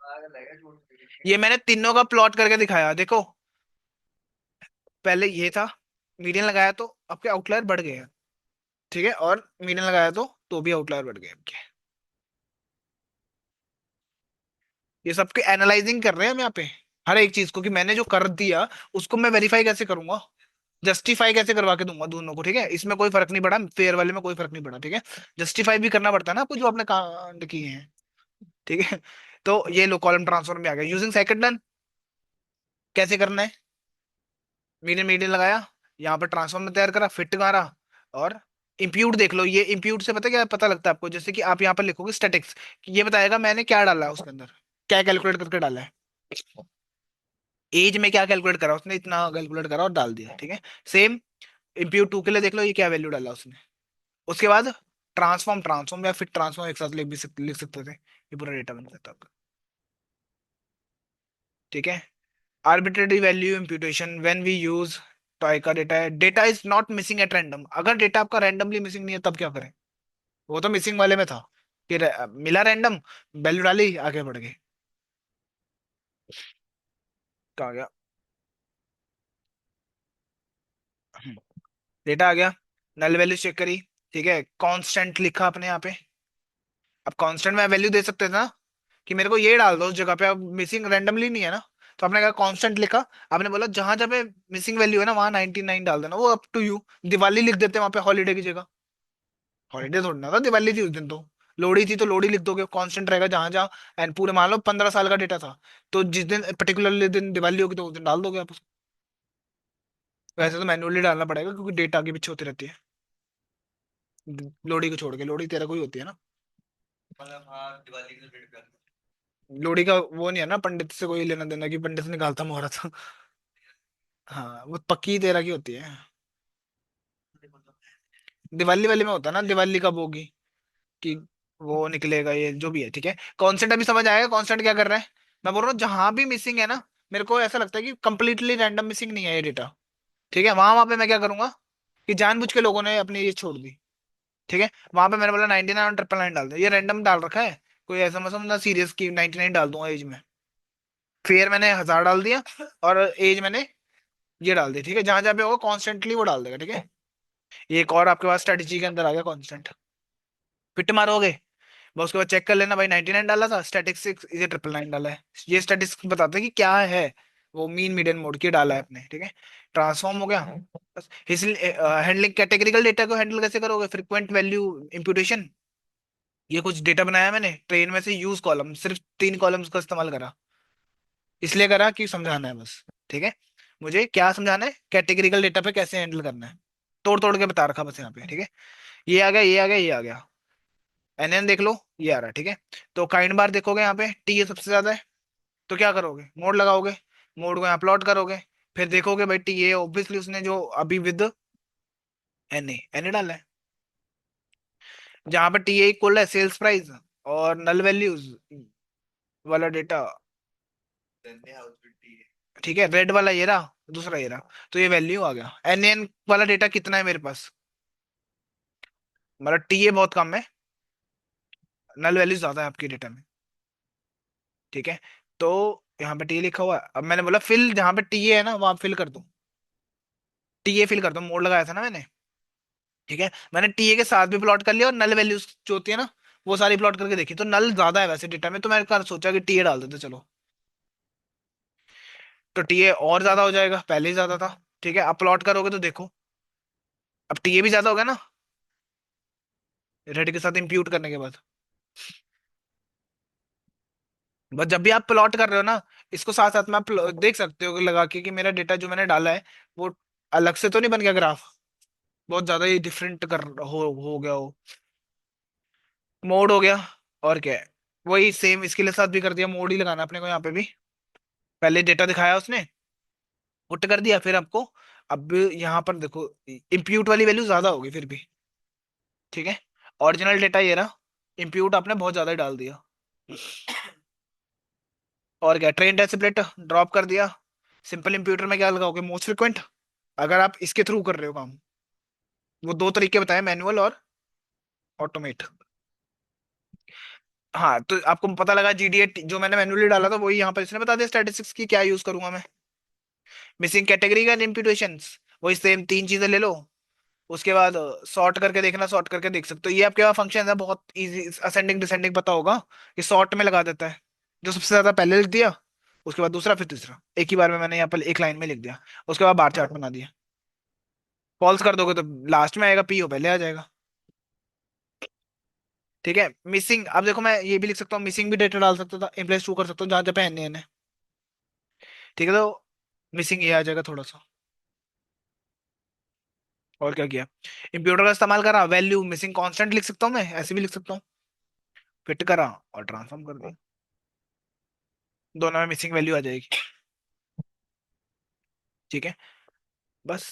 पागल है क्या, झूठ बोल रही ये है। मैंने तीनों का प्लॉट करके दिखाया, देखो पहले ये था, मीडियन लगाया तो आपके आउटलायर बढ़ गए हैं, ठीक है, और मीडियन लगाया तो भी आउटलायर बढ़ गए आपके। ये सबके एनालाइजिंग कर रहे हैं हम यहाँ पे, हर एक चीज को, कि मैंने जो कर दिया उसको मैं वेरीफाई कैसे करूंगा, जस्टिफाई कैसे करवा के दूंगा दोनों को, ठीक है, इसमें कोई फर्क नहीं पड़ा, फेयर वाले में कोई फर्क नहीं पड़ा, ठीक है। जस्टिफाई भी करना पड़ता है ना आपको जो आपने कांड किए हैं, ठीक है। तो ये लो कॉलम ट्रांसफॉर्म में आ गया, यूजिंग सेकंड डन कैसे करना है, मीडियन मीडियन लगाया, यहाँ पर ट्रांसफॉर्म तैयार करा, फिट मारा, और इंप्यूट देख लो, ये इंप्यूट से पता क्या पता लगता है आपको, जैसे कि आप यहाँ पर लिखोगे स्टैटिक्स, ये बताएगा मैंने क्या डाला है उसके अंदर, क्या कैलकुलेट करके डाला है, एज में क्या कैलकुलेट करा उसने, इतना कैलकुलेट करा और डाल दिया, ठीक है। सेम इंप्यूट टू के लिए देख लो, ये क्या वैल्यू डाला उसने। उसके बाद ट्रांसफॉर्म ट्रांसफॉर्म या फिर ट्रांसफॉर्म एक साथ लिख सकते थे, ये पूरा डेटा बन जाता आपका, ठीक है। Arbitrary value imputation when we use toy का डेटा है, data is not missing at random, अगर डेटा आपका रैंडमली मिसिंग नहीं है तब क्या करें, वो तो मिसिंग वाले में था, कि मिला रैंडम, वैल्यू डाली आगे बढ़ गए, कहा गया, डेटा आ गया, नल वैल्यू चेक करी, ठीक है, कांस्टेंट लिखा अपने यहाँ पे, अब कांस्टेंट में वैल्यू दे सकते थे ना, कि मेरे को ये डाल दो उस जगह पे, अब मिसिंग रैंडमली नहीं है ना, तो आपने कहा कांस्टेंट लिखा, आपने बोला जहां जहां पे मिसिंग वैल्यू है ना वहां 99 डाल देना, वो अप टू यू, दिवाली लिख देते हैं वहां पे हॉलीडे की जगह, हॉलीडे थोड़ी ना था, दिवाली थी उस दिन तो, लोहड़ी थी तो लोहड़ी लिख दोगे, कांस्टेंट रहेगा जहां जहां, एंड पूरे मान लो 15 साल का डेटा था, तो जिस दिन पर्टिकुलरली दिन दिवाली होगी तो उस दिन डाल दोगे आप उसको, वैसे तो मैन्युअली डालना पड़ेगा क्योंकि डेटा आगे पीछे होती रहती है, लोहड़ी को छोड़ के, लोहड़ी तेरा कोई होती है ना, मतलब हाँ दिवाली के डेट पे लोहड़ी का वो नहीं है ना पंडित से कोई लेना देना कि पंडित से निकालता मुहूर्त हाँ वो पक्की तेरह की होती है, दिवाली वाली में होता है ना, दिवाली कब होगी, कि वो निकलेगा, ये जो भी है, ठीक है। कॉन्सेप्ट अभी समझ आएगा, कॉन्सेप्ट क्या कर रहा है, मैं बोल रहा हूँ जहां भी मिसिंग है ना, मेरे को ऐसा लगता है कि कंप्लीटली रैंडम मिसिंग नहीं है ये डेटा, ठीक है, वहां वहां पे मैं क्या करूंगा, कि जानबूझ के लोगों ने अपनी ये छोड़ दी, ठीक है, वहां पे मैंने बोला 99 और 999 डाल दो, ये रैंडम डाल रखा है, कोई ऐसा मतलब ना सीरियस की 99 डाल दूंगा एज में, फेयर मैंने 1000 डाल दिया, और एज मैंने ये डाल दी, ठीक है, जहां जहां पे होगा कॉन्स्टेंटली वो डाल देगा, ठीक है। ये एक और आपके पास स्ट्रेटेजी के अंदर आ गया कॉन्स्टेंट, फिट मारोगे, बस उसके बाद चेक कर लेना भाई 99 डाला था, स्टैटिस्टिक्स ये 999 डाला है, ये स्टैटिस्टिक्स बताते हैं कि क्या है, वो मीन मीडियन मोड की डाला है आपने, ठीक है। ट्रांसफॉर्म हो गया, बस इसलिए हैंडलिंग कैटेगरिकल डेटा को हैंडल कैसे करोगे, फ्रीक्वेंट वैल्यू इंप्यूटेशन, ये कुछ डेटा बनाया मैंने ट्रेन में से, यूज कॉलम सिर्फ 3 कॉलम्स का इस्तेमाल करा, इसलिए करा कि समझाना है बस, ठीक है, मुझे क्या समझाना है, कैटेगरिकल डेटा पे कैसे हैंडल करना है, तोड़ तोड़ के बता रखा बस यहाँ पे, ठीक है। ये आ गया, ये आ गया, ये आ गया, एन देख लो, ये आ रहा है, ठीक है। तो काइंड बार देखोगे यहाँ पे टी ये सबसे ज्यादा है, तो क्या करोगे, मोड लगाओगे, मोड को यहाँ प्लॉट करोगे, फिर देखोगे भाई टी ये ऑब्वियसली उसने जो अभी विद एन ए डाला है, जहां पर टी ए इक्वल है सेल्स प्राइस और नल वैल्यूज वाला डेटा, रहते हैं हाउस है। ठीक है, रेड वाला ये रहा, दूसरा ये रहा, तो ये वैल्यू आ गया, एन वाला डेटा कितना है मेरे पास, मतलब टी ए बहुत कम है, नल वैल्यू ज्यादा है आपके डेटा में, ठीक है। तो यहाँ पे टी लिखा हुआ है, अब मैंने बोला फिल, जहां पे टी है ना वहां फिल कर दो, टी ए फिल कर दो, मोड लगाया था ना मैंने, ठीक है, मैंने टी ए के साथ भी प्लॉट कर लिया और नल वैल्यूज जो होती है ना वो सारी प्लॉट करके देखी, तो नल ज्यादा है वैसे डेटा में, तो मैंने कहा सोचा कि टी ए डाल देते चलो, तो टी ए और ज्यादा हो जाएगा, पहले ही ज्यादा था, ठीक है, अब प्लॉट करोगे तो देखो, अब टी ए भी ज्यादा हो गया ना, रेड के साथ इंप्यूट करने के बाद, बस जब भी आप प्लॉट कर रहे हो ना, इसको साथ साथ में आप देख सकते हो लगा के कि मेरा डेटा जो मैंने डाला है वो अलग से तो नहीं बन गया ग्राफ, बहुत ज्यादा ही डिफरेंट हो गया हो, मोड हो गया, और क्या है, वही सेम इसके लिए साथ भी कर दिया, मोड ही लगाना अपने को यहाँ पे भी, पहले डेटा दिखाया उसने, पुट कर दिया, फिर आपको, अब यहाँ पर देखो इंप्यूट वाली वैल्यू ज्यादा होगी फिर भी, ठीक है, ओरिजिनल डेटा ये रहा, इंप्यूट आपने बहुत ज्यादा ही डाल दिया, और क्या, ट्रेन डेसिपलेट ड्रॉप कर दिया, सिंपल इंप्यूटर में क्या लगाओगे, मोस्ट फ्रिक्वेंट, अगर आप इसके थ्रू कर रहे हो काम, वो दो तरीके बताए, मैनुअल और ऑटोमेट, हाँ, तो आपको पता लगा जीडीए जो मैंने मैन्युअली डाला था वही यहाँ पर इसने बता दिया स्टैटिस्टिक्स की क्या यूज करूंगा मैं, मिसिंग कैटेगरी का इम्प्यूटेशंस, वही सेम तीन चीजें ले लो। उसके बाद सॉर्ट करके देखना, सॉर्ट करके देख सकते हो, ये आपके पास फंक्शन है बहुत इजी, असेंडिंग डिसेंडिंग पता होगा, ये सॉर्ट में लगा देता है। जो सबसे ज्यादा पहले लिख दिया, उसके बाद दूसरा फिर तीसरा, एक ही बार में मैंने यहाँ पर एक लाइन में लिख दिया, उसके बाद बार चार्ट बना दिया। फॉल्स कर दोगे तो लास्ट में आएगा, पी हो पहले आ जाएगा। ठीक है, मिसिंग, अब देखो मैं ये भी लिख सकता हूँ, मिसिंग भी डेटा डाल सकता था, इम्प्लेस टू कर सकता हूँ जहां जहाँ पे एन है। ठीक है, तो मिसिंग ये आ जाएगा थोड़ा सा। और क्या किया, इंप्यूटर का इस्तेमाल करा, वैल्यू मिसिंग कांस्टेंट लिख सकता हूँ, मैं ऐसे भी लिख सकता हूँ, फिट करा और ट्रांसफॉर्म कर दिया, दोनों में मिसिंग वैल्यू आ जाएगी। ठीक है, बस।